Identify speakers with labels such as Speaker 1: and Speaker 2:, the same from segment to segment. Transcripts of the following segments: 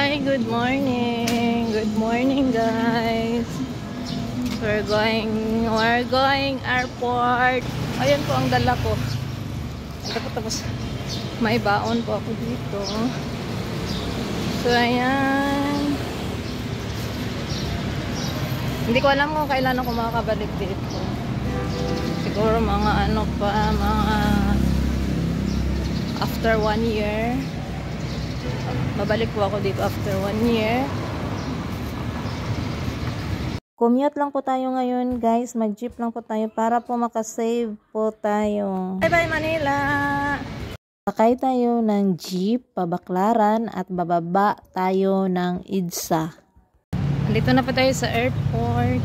Speaker 1: Hi, good morning. Good morning, guys. We're going airport. Ayun po ang dala ko. Tapos may baon po ako dito. So ayan. Hindi ko alam kung kailan ako makakabalik dito. Siguro mga after 1 year. Babalik po ako dito after 1 year. Commute lang po tayo ngayon, guys. Mag-jeep lang po tayo para po makasave po tayo. Bye-bye, Manila! Sakay tayo ng jeep, Pabaclaran, at bababa tayo ng EDSA. Dito na po tayo sa airport.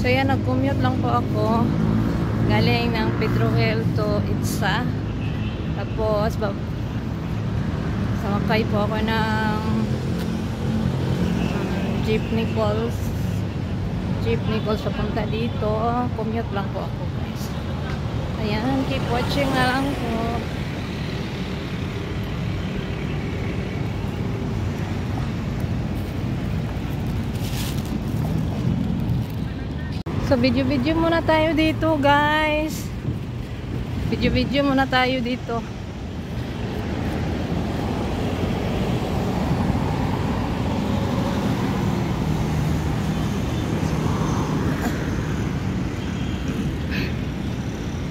Speaker 1: So yan, nag-commute lang po ako. Galing ng Pedro Hill to EDSA. Tapos, samakay po ako ng Jeep Nichols papunta dito. Commute lang po ako, guys. Ayan, keep watching na lang po. So video muna tayo dito, guys. Video muna tayo dito.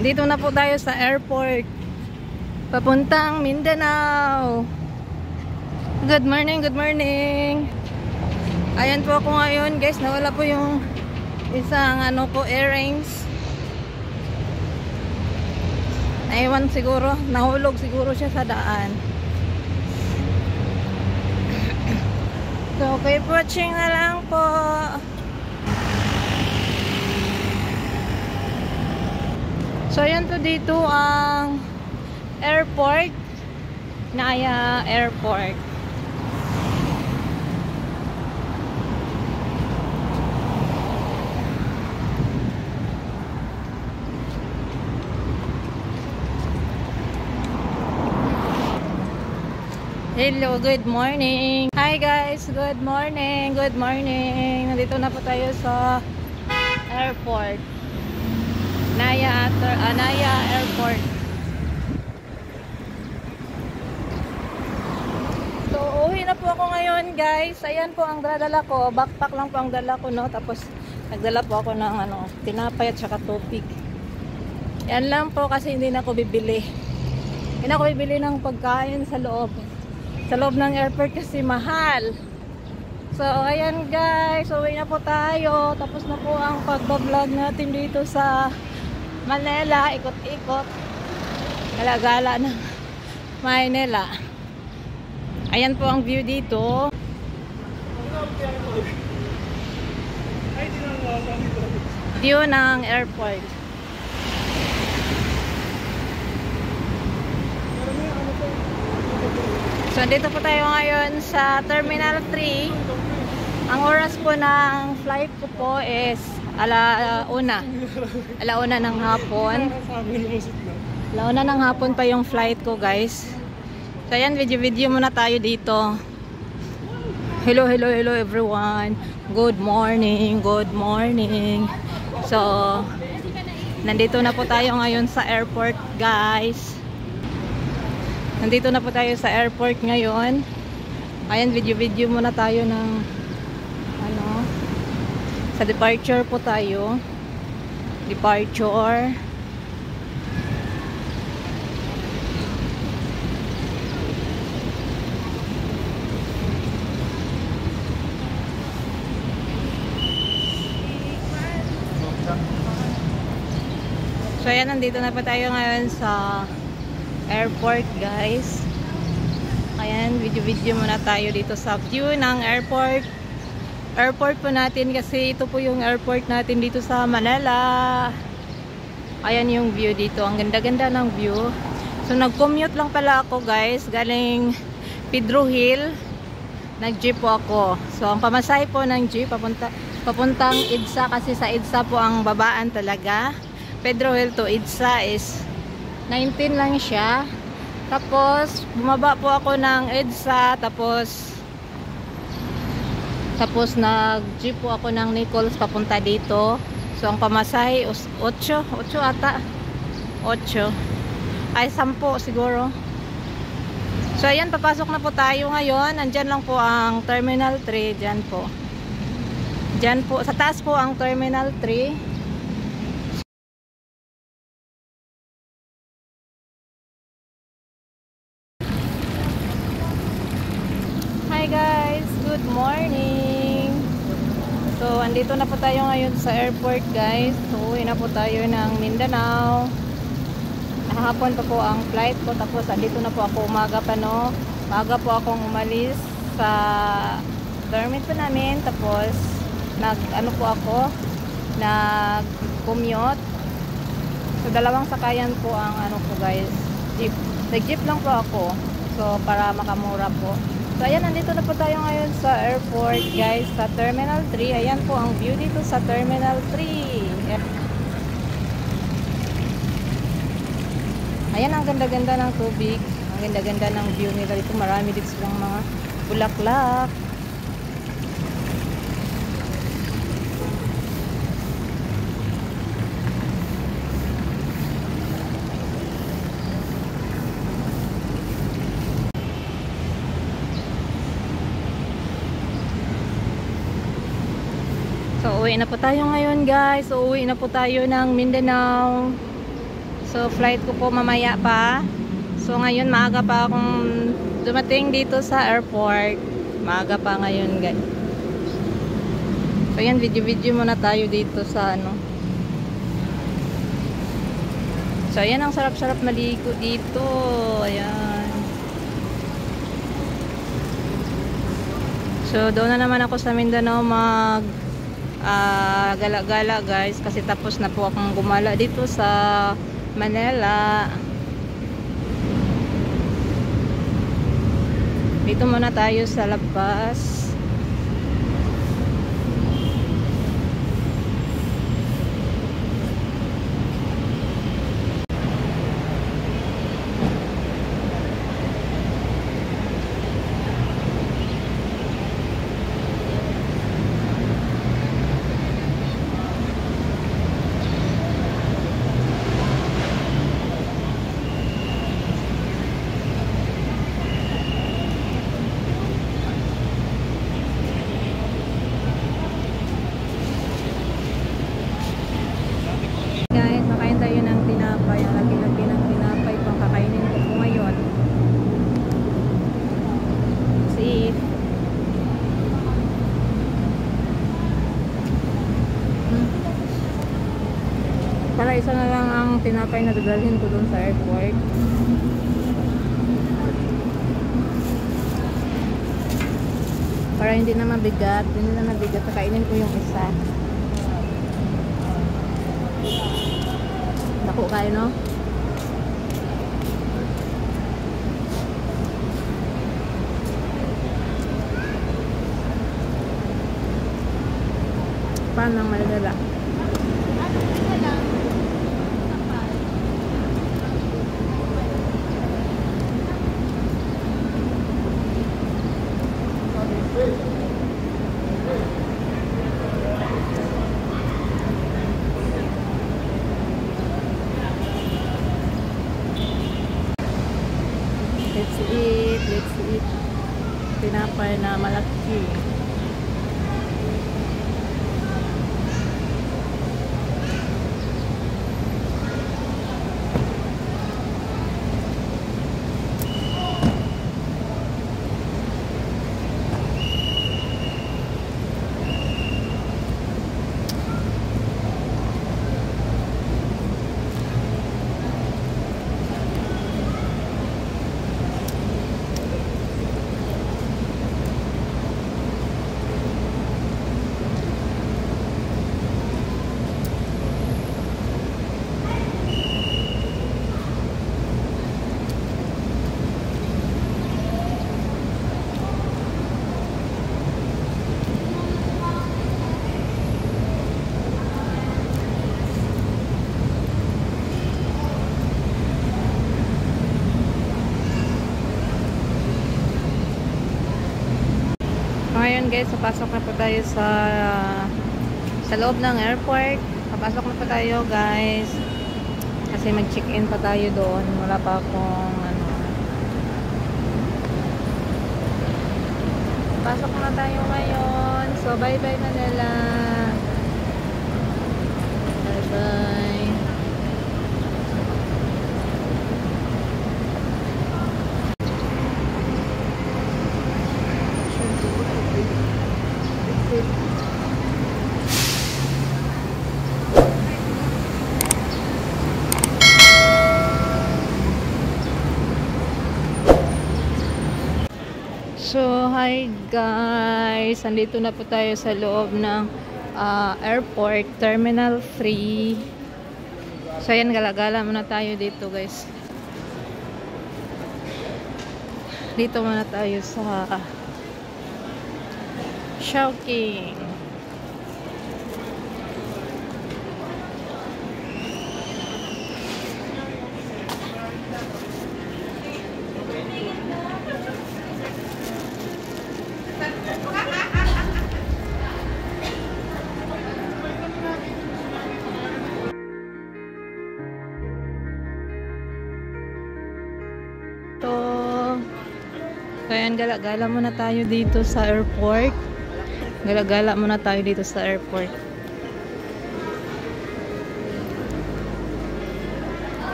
Speaker 1: Dito na po tayo sa airport. Papuntang Mindanao. Good morning, good morning. Ayan po ako ngayon, guys. Nawala po yung isang earrings. Naiwan siguro. Nahulog siguro siya sa daan. So, keep watching na lang po. So, yan po dito ang airport. Naya Airport. Hello, good morning. Hi guys, good morning. Good morning. Nandito na po tayo sa airport. Naya Airport. So, uwi na po ako ngayon, guys. Ayan po ang dala ko. Backpack lang po ang dala ko, no? Tapos, nagdala po ako ng tinapay at saka tubig. Yan lang po kasi hindi na ako bibili. Hindi na ako bibili ng pagkain sa loob. Sa loob ng airport kasi mahal. So, ayan guys. Uwi na po tayo. Tapos na po ang pagbablog natin dito sa Manila. Ikot-ikot. Gala-gala ng Manila. Ayan po ang view dito. View ng airport. So, dito po tayo ngayon sa Terminal 3. Ang oras po ng flight ko po is alauna ng hapon. Alauna ng hapon pa yung flight ko, guys. So, ayan, video muna tayo dito. Hello everyone. Good morning. So, nandito na po tayo ngayon sa airport, guys. Nandito na po tayo sa airport ngayon. Ayan, video muna tayo ng sa departure po tayo. Departure. So ayan, nandito na po tayo ngayon sa airport, guys. Ayan, video muna tayo dito sa view ng airport. Airport po natin kasi ito po yung airport natin dito sa Manila. Ayan yung view dito. Ang ganda-ganda ng view. So nag-commute lang pala ako, guys. Galing Pedro Hill. Nag-jeep po ako. So ang pamasahe po ng jeep papuntang EDSA kasi sa EDSA po ang babaan talaga. Pedro Hill to EDSA is 19 lang siya. Tapos, bumaba po ako ng EDSA, tapos nag-jeep po ako ng Nichols papunta dito. So, ang pamasahe, 8 ata. 8. Ay, 10 siguro. So, ayan, papasok na po tayo ngayon. Andyan lang po ang Terminal 3. Dyan po. Dyan po, sa taas po ang Terminal 3. Hi guys, good morning. So, andito na po tayo ngayon sa airport guys. So, uwi na po tayo ng Mindanao. Hapon pa po ang flight ko. Tapos, andito na po ako umaga pa, no? Maaga po akong umalis sa dormit po namin. Tapos, nag-ano po ako, nag-commute. So, dalawang sakayan po ang ano po guys, jeep. Nag-jeep lang po ako. So, para makamura po. So, ayan, nandito na po tayo ngayon sa airport, guys, sa Terminal 3. Ayan po ang view dito sa Terminal 3. Ayan, ang ganda-ganda ng tubig. Ang ganda-ganda ng view nila dito. Marami dito silang mga bulaklak. So, uwi na po tayo ngayon guys. So, uwi na po tayo ng Mindanao. So, flight ko po mamaya pa. So, ngayon maaga pa akong dumating dito sa airport. Maaga pa ngayon guys. So, yan, video-video muna tayo dito sa ano. So, ayan, ang sarap-sarap maligo dito. Ayan. So, doon na naman ako sa Mindanao gala-gala guys, kasi tapos na po akong gumala dito sa Manila. Dito muna tayo sa labas. Para isa na lang ang tinapay na dadalhin ko dun sa airport. Para hindi na mabigat. Kainin ko yung isa. Dako kayo, no? Paano ang maladala? Let's eat. Tinapay na malaki. ngayon guys, papasok na po tayo sa loob ng airport. Papasok na po tayo guys. Kasi mag-check-in pa tayo doon. Wala pa akong ano. Papasok na tayo ngayon. So bye-bye Manila. Bye-bye. So, hi guys! Andito na po tayo sa loob ng airport, Terminal 3. So, ayan, galagala muna tayo dito guys. Dito muna tayo sa Chowking. So, ayan, gala-gala muna tayo dito sa airport. Gala-gala muna tayo dito sa airport.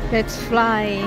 Speaker 1: Let's fly.